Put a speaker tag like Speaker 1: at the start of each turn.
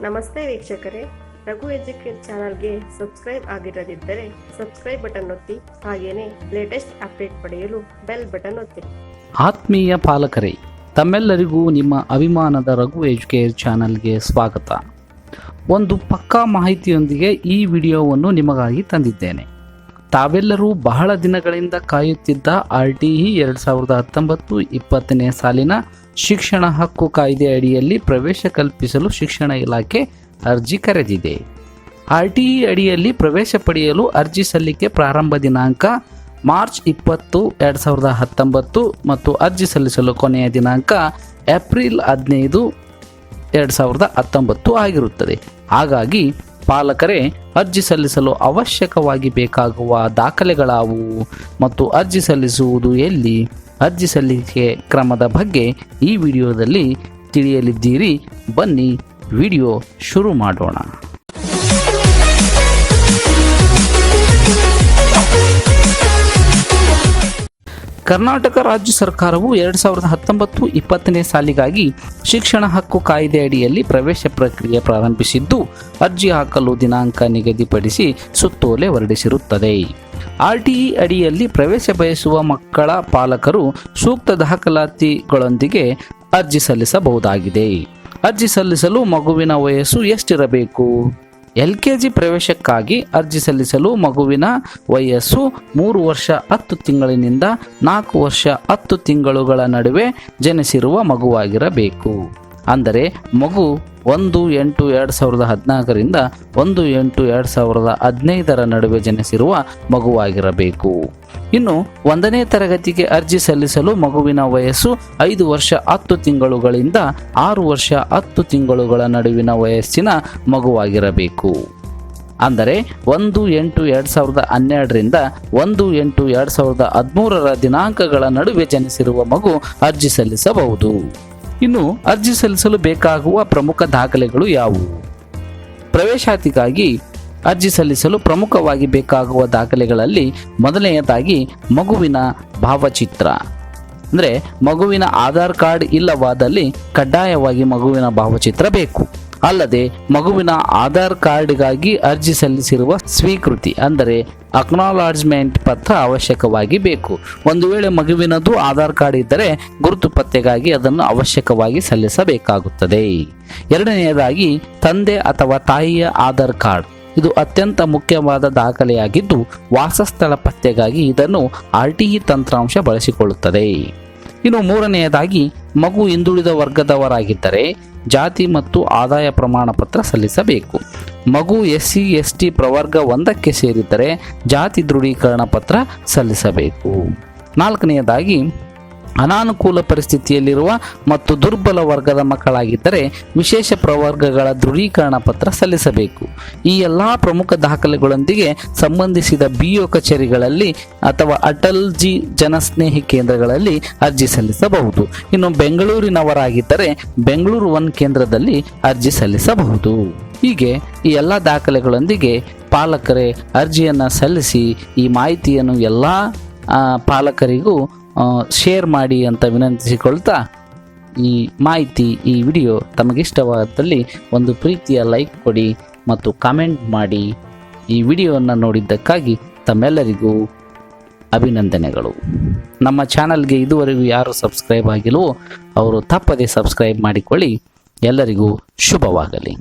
Speaker 1: ನಮಸ್ತೆ ವೀಕ್ಷಕರೇ, ರಘು ಎಜುಕೇಟ್ ಚಾನಲ್ಗೆ ಸಬ್ಸ್ಕ್ರೈಬ್ ಆಗಿರದಿದ್ದರೆ ಸಬ್ಸ್ಕ್ರೈಬ್ ಬಟನ್ ಒತ್ತಿ, ಹಾಗೇನೇ ಲೇಟೆಸ್ಟ್ ಅಪ್ಡೇಟ್ ಪಡೆಯಲು ಬೆಲ್ ಬಟನ್ ಒತ್ತಿ.
Speaker 2: ಆತ್ಮೀಯ ಪಾಲಕರೇ, ತಮ್ಮೆಲ್ಲರಿಗೂ ನಿಮ್ಮ ಅಭಿಮಾನದ ರಘು ಎಜುಕೇಟ್ ಚಾನಲ್ಗೆ ಸ್ವಾಗತ. ಒಂದು ಪಕ್ಕಾ ಮಾಹಿತಿಯೊಂದಿಗೆ ಈ ವಿಡಿಯೋವನ್ನು ನಿಮಗಾಗಿ ತಂದಿದ್ದೇನೆ. ತಾವೆಲ್ಲರೂ ಬಹಳ ದಿನಗಳಿಂದ ಕಾಯುತ್ತಿದ್ದ RTE 2019-20ನೇ ಸಾಲಿನ ಶಿಕ್ಷಣ ಹಕ್ಕು ಕಾಯ್ದೆ ಅಡಿಯಲ್ಲಿ ಪ್ರವೇಶ ಕಲ್ಪಿಸಲು ಶಿಕ್ಷಣ ಇಲಾಖೆ ಅರ್ಜಿ ಕರೆದಿದೆ. RTE ಅಡಿಯಲ್ಲಿ ಪ್ರವೇಶ ಪಡೆಯಲು ಅರ್ಜಿ ಸಲ್ಲಿಕೆ ಪ್ರಾರಂಭ ದಿನಾಂಕ ಮಾರ್ಚ್ 20, 2019 ಮತ್ತು ಅರ್ಜಿ ಸಲ್ಲಿಸಲು ಕೊನೆಯ ದಿನಾಂಕ ಏಪ್ರಿಲ್ 15, 2019 ಆಗಿರುತ್ತದೆ. ಹಾಗಾಗಿ ಪಾಲಕರೇ, ಅರ್ಜಿ ಸಲ್ಲಿಸಲು ಅವಶ್ಯಕವಾಗಿ ಬೇಕಾಗುವ ದಾಖಲೆಗಳಾವುವು ಮತ್ತು ಅರ್ಜಿ ಸಲ್ಲಿಸುವುದು ಎಲ್ಲಿ, ಅರ್ಜಿ ಸಲ್ಲಿಕೆ ಕ್ರಮದ ಬಗ್ಗೆ ಈ ವಿಡಿಯೋದಲ್ಲಿ ತಿಳಿಯಲಿದ್ದೀರಿ. ಬನ್ನಿ ವಿಡಿಯೋ ಶುರು ಮಾಡೋಣ. ಕರ್ನಾಟಕ ರಾಜ್ಯ ಸರ್ಕಾರವು 2019-20ನೇ ಸಾಲಿಗಾಗಿ ಶಿಕ್ಷಣ ಹಕ್ಕು ಕಾಯ್ದೆ ಅಡಿಯಲ್ಲಿ ಪ್ರವೇಶ ಪ್ರಕ್ರಿಯೆ ಪ್ರಾರಂಭಿಸಿದ್ದು, ಅರ್ಜಿ ಹಾಕಲು ದಿನಾಂಕ ನಿಗದಿಪಡಿಸಿ ಸುತ್ತೋಲೆ ಹೊರಡಿಸಿರುತ್ತದೆ. RTE ಅಡಿಯಲ್ಲಿ ಪ್ರವೇಶ ಬಯಸುವ ಮಕ್ಕಳ ಪಾಲಕರು ಸೂಕ್ತ ದಾಖಲಾತಿಗಳೊಂದಿಗೆ ಅರ್ಜಿ ಸಲ್ಲಿಸಬಹುದಾಗಿದೆ. ಅರ್ಜಿ ಸಲ್ಲಿಸಲು ಮಗುವಿನ ವಯಸ್ಸು ಎಷ್ಟಿರಬೇಕು? LKG ಪ್ರವೇಶಕ್ಕಾಗಿ ಅರ್ಜಿ ಸಲ್ಲಿಸಲು ಮಗುವಿನ ವಯಸ್ಸು 3 ವರ್ಷ 10 ತಿಂಗಳಿನಿಂದ 4 ವರ್ಷ 10 ತಿಂಗಳುಗಳ ನಡುವೆ ಜನಿಸಿರುವ ಮಗುವಾಗಿರಬೇಕು. ಅಂದರೆ ಮಗು 1/8/2014ರಿಂದ 1/8/2015 ನಡುವೆ ಜನಿಸಿರುವ ಮಗುವಾಗಿರಬೇಕು. ಇನ್ನು 1ನೇ ತರಗತಿಗೆ ಅರ್ಜಿ ಸಲ್ಲಿಸಲು ಮಗುವಿನ ವಯಸ್ಸು 5 ವರ್ಷ 10 ತಿಂಗಳುಗಳಿಂದ 6 ವರ್ಷ 10 ತಿಂಗಳುಗಳ ನಡುವಿನ ವಯಸ್ಸಿನ ಮಗುವಾಗಿರಬೇಕು. ಅಂದರೆ 1/8/2012ರಿಂದ 1/8/2013 ದಿನಾಂಕಗಳ ನಡುವೆ ಜನಿಸಿರುವ ಮಗು ಅರ್ಜಿ ಸಲ್ಲಿಸಬಹುದು. ಇನ್ನು ಅರ್ಜಿ ಸಲ್ಲಿಸಲು ಬೇಕಾಗುವ ಪ್ರಮುಖ ದಾಖಲೆಗಳು ಯಾವುವು? ಪ್ರವೇಶಾತಿಗಾಗಿ ಅರ್ಜಿ ಸಲ್ಲಿಸಲು ಪ್ರಮುಖವಾಗಿ ಬೇಕಾಗುವ ದಾಖಲೆಗಳಲ್ಲಿ ಮೊದಲನೆಯದಾಗಿ ಮಗುವಿನ ಭಾವಚಿತ್ರ. ಅಂದರೆ ಮಗುವಿನ ಆಧಾರ್ ಕಾರ್ಡ್ ಇಲ್ಲವಾದಲ್ಲಿ ಕಡ್ಡಾಯವಾಗಿ ಮಗುವಿನ ಭಾವಚಿತ್ರ ಬೇಕು. ಅಲ್ಲದೆ ಮಗುವಿನ ಆಧಾರ್ ಕಾರ್ಡ್ಗಾಗಿ ಅರ್ಜಿ ಸಲ್ಲಿಸಿರುವ ಸ್ವೀಕೃತಿ ಅಂದರೆ ಅಕ್ನಾಲಾಜ್ಮೆಂಟ್ ಪತ್ರ ಅವಶ್ಯಕವಾಗಿ ಬೇಕು. ಒಂದು ವೇಳೆ ಮಗುವಿನದು ಆಧಾರ್ ಕಾರ್ಡ್ ಇದ್ದರೆ ಗುರುತು ಪತ್ತೆಗಾಗಿ ಅದನ್ನು ಅವಶ್ಯಕವಾಗಿ ಸಲ್ಲಿಸಬೇಕಾಗುತ್ತದೆ. ಎರಡನೆಯದಾಗಿ ತಂದೆ ಅಥವಾ ತಾಯಿಯ ಆಧಾರ್ ಕಾರ್ಡ್. ಇದು ಅತ್ಯಂತ ಮುಖ್ಯವಾದ ದಾಖಲೆಯಾಗಿದ್ದು, ವಾಸಸ್ಥಳ ಪತ್ತೆಗಾಗಿ ಇದನ್ನು RTE ತಂತ್ರಾಂಶ ಬಳಸಿಕೊಳ್ಳುತ್ತದೆ. ಇನ್ನು ಮೂರನೆಯದಾಗಿ ಮಗು ಹಿಂದುಳಿದ ವರ್ಗದವರಾಗಿದ್ದರೆ ಜಾತಿ ಮತ್ತು ಆದಾಯ ಪ್ರಮಾಣ ಪತ್ರ ಸಲ್ಲಿಸಬೇಕು. ಮಗು SC ST ಪ್ರವರ್ಗ 1ಕ್ಕೆ ಸೇರಿದ್ದರೆ ಜಾತಿ ದೃಢೀಕರಣ ಪತ್ರ ಸಲ್ಲಿಸಬೇಕು. ನಾಲ್ಕನೆಯದಾಗಿ ಅನಾನುಕೂಲ ಪರಿಸ್ಥಿತಿಯಲ್ಲಿರುವ ಮತ್ತು ದುರ್ಬಲ ವರ್ಗದ ಮಕ್ಕಳಾಗಿದ್ದರೆ ವಿಶೇಷ ಪ್ರವರ್ಗಗಳ ದೃಢೀಕರಣ ಪತ್ರ ಸಲ್ಲಿಸಬೇಕು. ಈ ಎಲ್ಲ ಪ್ರಮುಖ ದಾಖಲೆಗಳೊಂದಿಗೆ ಸಂಬಂಧಿಸಿದ BO ಕಚೇರಿಗಳಲ್ಲಿ ಅಥವಾ ಅಟಲ್ಜಿ ಜನಸ್ನೇಹಿ ಕೇಂದ್ರಗಳಲ್ಲಿ ಅರ್ಜಿ ಸಲ್ಲಿಸಬಹುದು. ಇನ್ನು ಬೆಂಗಳೂರಿನವರಾಗಿದ್ದರೆ ಬೆಂಗಳೂರು 1 ಕೇಂದ್ರದಲ್ಲಿ ಅರ್ಜಿ ಸಲ್ಲಿಸಬಹುದು. ಹೀಗೆ ಈ ಎಲ್ಲ ದಾಖಲೆಗಳೊಂದಿಗೆ ಪಾಲಕರೇ ಅರ್ಜಿಯನ್ನು ಸಲ್ಲಿಸಿ ಈ ಮಾಹಿತಿಯನ್ನು ಎಲ್ಲ ಪಾಲಕರಿಗೂ ಶೇರ್ ಮಾಡಿ ಅಂತ ವಿನಂತಿಸಿಕೊಳ್ತಾ, ಈ ಮಾಹಿತಿ ಈ ವಿಡಿಯೋ ತಮಗಿಷ್ಟವಾದಲ್ಲಿ ಒಂದು ಪ್ರೀತಿಯ ಲೈಕ್ ಕೊಡಿ ಮತ್ತು ಕಾಮೆಂಟ್ ಮಾಡಿ. ಈ ವಿಡಿಯೋವನ್ನು ನೋಡಿದ್ದಕ್ಕಾಗಿ ತಮ್ಮೆಲ್ಲರಿಗೂ ಅಭಿನಂದನೆಗಳು. ನಮ್ಮ ಚಾನಲ್ಗೆ ಇದುವರೆಗೂ ಯಾರು ಸಬ್ಸ್ಕ್ರೈಬ್ ಆಗಿಲ್ವೋ ಅವರು ತಪ್ಪದೇ ಸಬ್ಸ್ಕ್ರೈಬ್ ಮಾಡಿಕೊಳ್ಳಿ. ಎಲ್ಲರಿಗೂ ಶುಭವಾಗಲಿ.